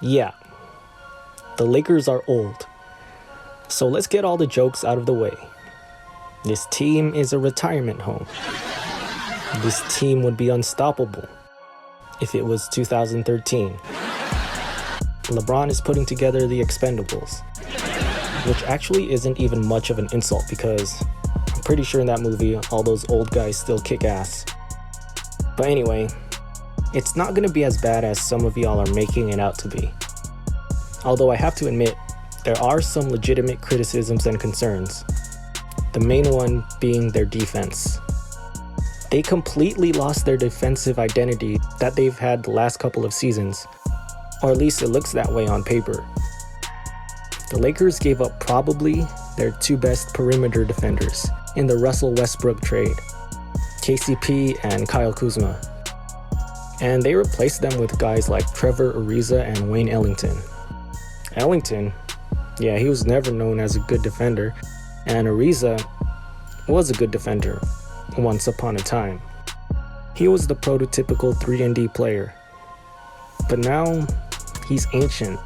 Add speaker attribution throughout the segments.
Speaker 1: Yeah, the Lakers are old. So let's get all the jokes out of the way. This team is a retirement home. This team would be unstoppable if it was 2013. Lebron is putting together the expendables, which actually isn't even much of an insult because I'm pretty sure in that movie all those old guys still kick ass. But anyway, it's not gonna be as bad as some of y'all are making it out to be. Although I have to admit, there are some legitimate criticisms and concerns. The main one being their defense. They completely lost their defensive identity that they've had the last couple of seasons, or at least it looks that way on paper. The Lakers gave up probably their two best perimeter defenders in the Russell Westbrook trade, KCP and Kyle Kuzma. And they replaced them with guys like Trevor, Ariza, and Wayne Ellington. Ellington, yeah, he was never known as a good defender, and Ariza was a good defender once upon a time. He was the prototypical 3-and-D player. But now, he's ancient.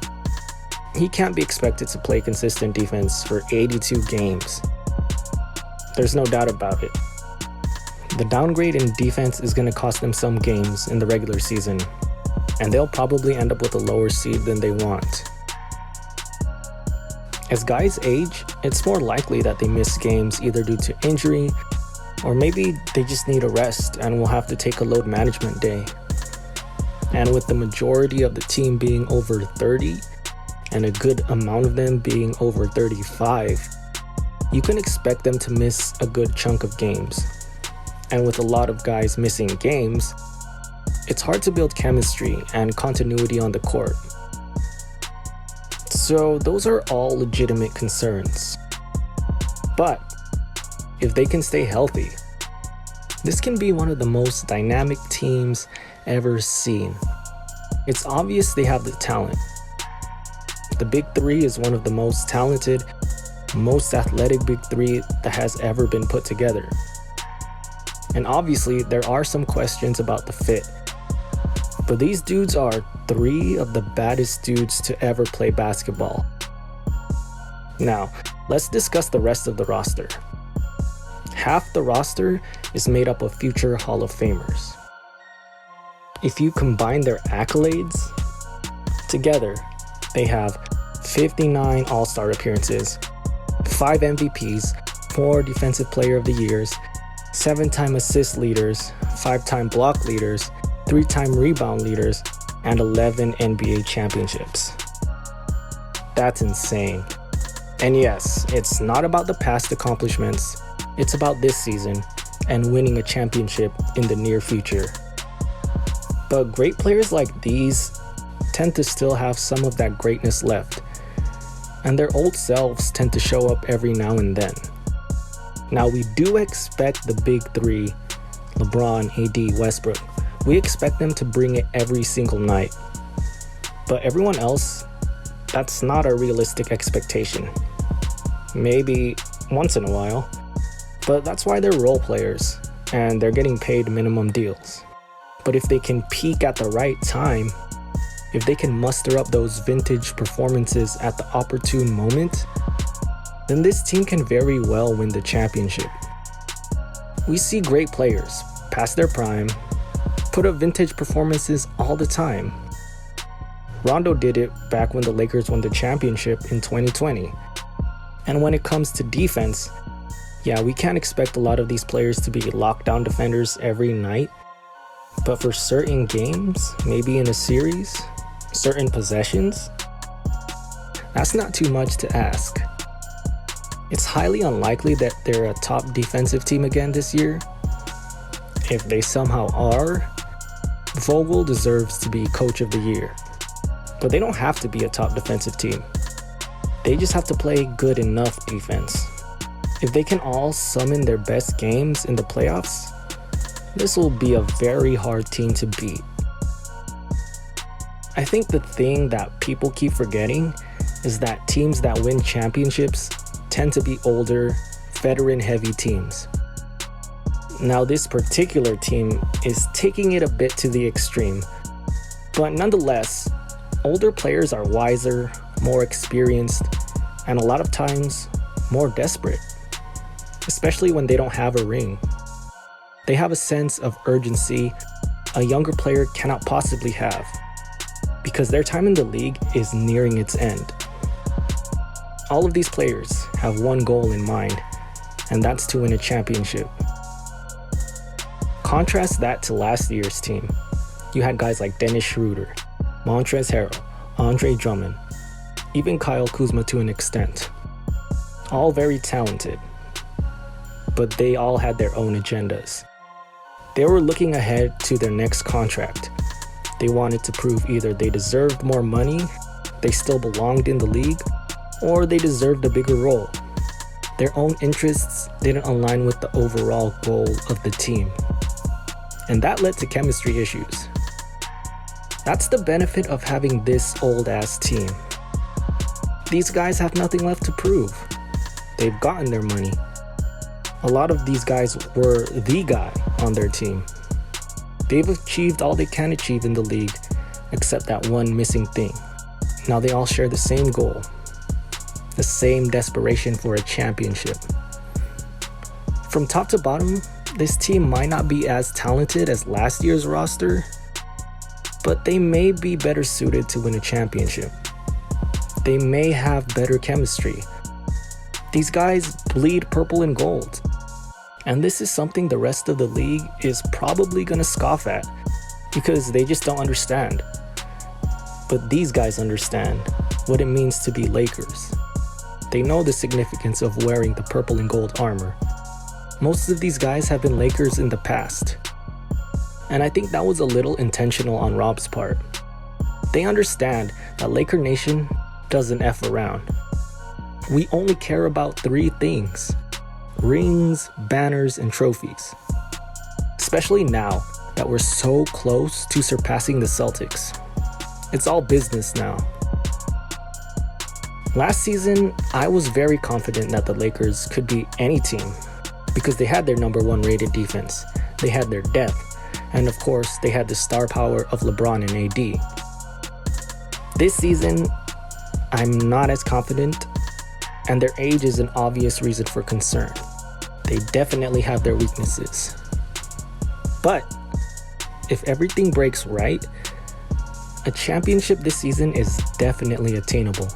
Speaker 1: He can't be expected to play consistent defense for 82 games. There's no doubt about it. The downgrade in defense is going to cost them some games in the regular season, and they'll probably end up with a lower seed than they want. As guys age, it's more likely that they miss games either due to injury, or maybe they just need a rest and will have to take a load management day. And with the majority of the team being over 30, and a good amount of them being over 35, you can expect them to miss a good chunk of games. And with a lot of guys missing games, it's hard to build chemistry and continuity on the court. So those are all legitimate concerns. But if they can stay healthy, this can be one of the most dynamic teams ever seen. It's obvious they have the talent. The Big Three is one of the most talented, most athletic Big Three that has ever been put together. And obviously, there are some questions about the fit. But these dudes are three of the baddest dudes to ever play basketball. Now, let's discuss the rest of the roster. Half the roster is made up of future Hall of Famers. If you combine their accolades together, they have 59 All-Star appearances, 5 MVPs, 4 Defensive Player of the Years, 7-time assist leaders, 5-time block leaders, 3-time rebound leaders, and 11 NBA championships. That's insane. And yes, it's not about the past accomplishments, it's about this season and winning a championship in the near future. But great players like these tend to still have some of that greatness left, and their old selves tend to show up every now and then. Now, we do expect the Big Three, LeBron, AD, Westbrook, we expect them to bring it every single night. But everyone else, that's not a realistic expectation. Maybe once in a while, but that's why they're role players, and they're getting paid minimum deals. But if they can peak at the right time, if they can muster up those vintage performances at the opportune moment, then this team can very well win the championship. We see great players past their prime put up vintage performances all the time. Rondo did it back when the Lakers won the championship in 2020. And when it comes to defense, yeah, we can't expect a lot of these players to be lockdown defenders every night. But for certain games, maybe in a series, certain possessions, that's not too much to ask. It's highly unlikely that they're a top defensive team again this year. If they somehow are, Vogel deserves to be coach of the year. But they don't have to be a top defensive team. They just have to play good enough defense. If they can all summon their best games in the playoffs, this will be a very hard team to beat. I think the thing that people keep forgetting is that teams that win championships tend to be older, veteran-heavy teams. Now, this particular team is taking it a bit to the extreme, but nonetheless, Older players are wiser, more experienced, and a lot of times more desperate, especially when they don't have a ring. They have a sense of urgency a younger player cannot possibly have, because their time in the league is nearing its end. All of these players have one goal in mind, and that's to win a championship. Contrast that to last year's team. You had guys like Dennis Schroeder, Montrezl Harrell, Andre Drummond, even Kyle Kuzma to an extent. All very talented, but they all had their own agendas. They were looking ahead to their next contract. They wanted to prove either they deserved more money, they still belonged in the league, or they deserved a bigger role. Their own interests didn't align with the overall goal of the team. And that led to chemistry issues. That's the benefit of having this old-ass team. These guys have nothing left to prove. They've gotten their money. A lot of these guys were the guy on their team. They've achieved all they can achieve in the league, except that one missing thing. Now they all share the same goal, the same desperation for a championship. From top to bottom, this team might not be as talented as last year's roster, but they may be better suited to win a championship. They may have better chemistry. These guys bleed purple and gold. And this is something the rest of the league is probably gonna scoff at because they just don't understand. But these guys understand what it means to be Lakers. They know the significance of wearing the purple and gold armor. Most of these guys have been Lakers in the past. And I think that was a little intentional on Rob's part. They understand that Laker Nation doesn't F around. We only care about 3 things: rings, banners, and trophies. Especially now that we're so close to surpassing the Celtics. It's all business now. Last season, I was very confident that the Lakers could beat any team because they had their #1 rated defense, they had their depth, and of course, they had the star power of LeBron and AD. This season, I'm not as confident, and their age is an obvious reason for concern. They definitely have their weaknesses. But if everything breaks right, a championship this season is definitely attainable.